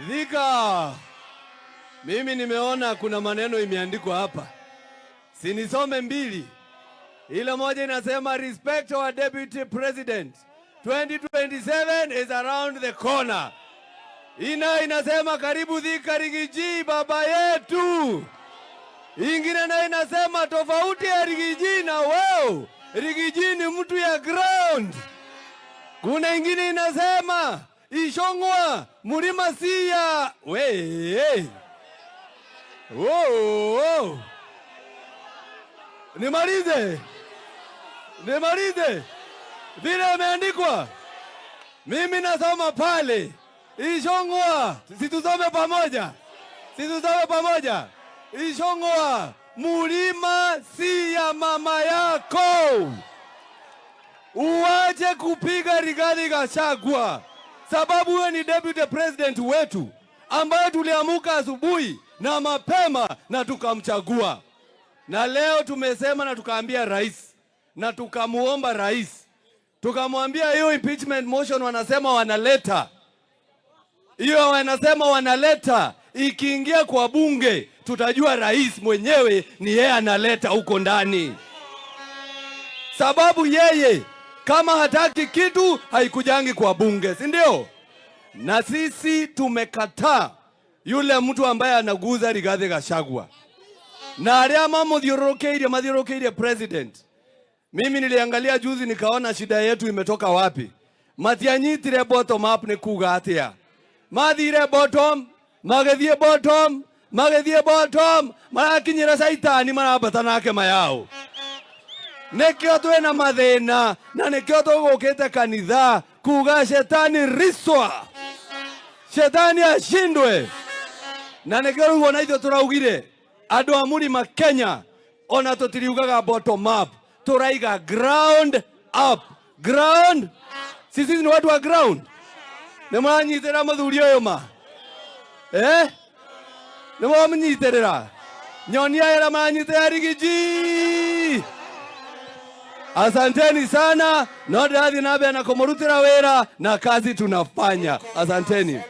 Dhika. Mimi nimeona kuna maneno imeandikwa hapa. Sinisome mbili. Ile moja inasema respect our deputy president. 2027 is around the corner. Inasema karibu Thika Rigiji baba yetu. Ingine na inasema tofauti ya Rigiji na wao. Rigiji ni mtu ya ground. Kuna ingine inasema Ishongwa mulima siya. Hey. Wow. Nimalize. Vile imeandikwa. Mimi nasoma pale. Ishongwa. Situsome pamoja. Ishongwa mulima siya mama yako. Uwache kupiga Rigathi Gachagua. Sababu wewe ni deputy president wetu ambaye tuliamuka asubuhi na mapema na tukamchagua. Na leo tumesema na tukaambia rais na tukamuomba rais. Tukamwambia hiyo impeachment motion wanasema wanaleta. Ikiingia kwa bunge tutajua rais mwenyewe ni yeye analeta huko ndani. Sababu yeye kama hataki kitu haikujangi kwa bunge, si ndio? Na sisi tumekataa yule mtu ambaye anaguza Rigathi Gachagua. Na alia mathiorokeire president. Mimi niliangalia juzi nikaona shida yetu imetoka wapi. Matianyitire bottom up ni kuga atia. Mathire bottom, magethie bottom, marakinyira saitani marabata nake mayao. Nekio twena mathina na nekio tugukite kanitha kuga shetani riswa. Shetani ashindwe. Na nekio rugo na itho turaugire andu a mulima Kenya ona tutiriugaga bottom up, turaiga ground up. Sisi ni watu wa ground. Nemanyitira muthuri uyu ma nemanyitira nyonia era manyitira Rigiji. Asanteni sana. Ndio hadi nabe anakomorutira wera na kazi tunafanya. Asanteni.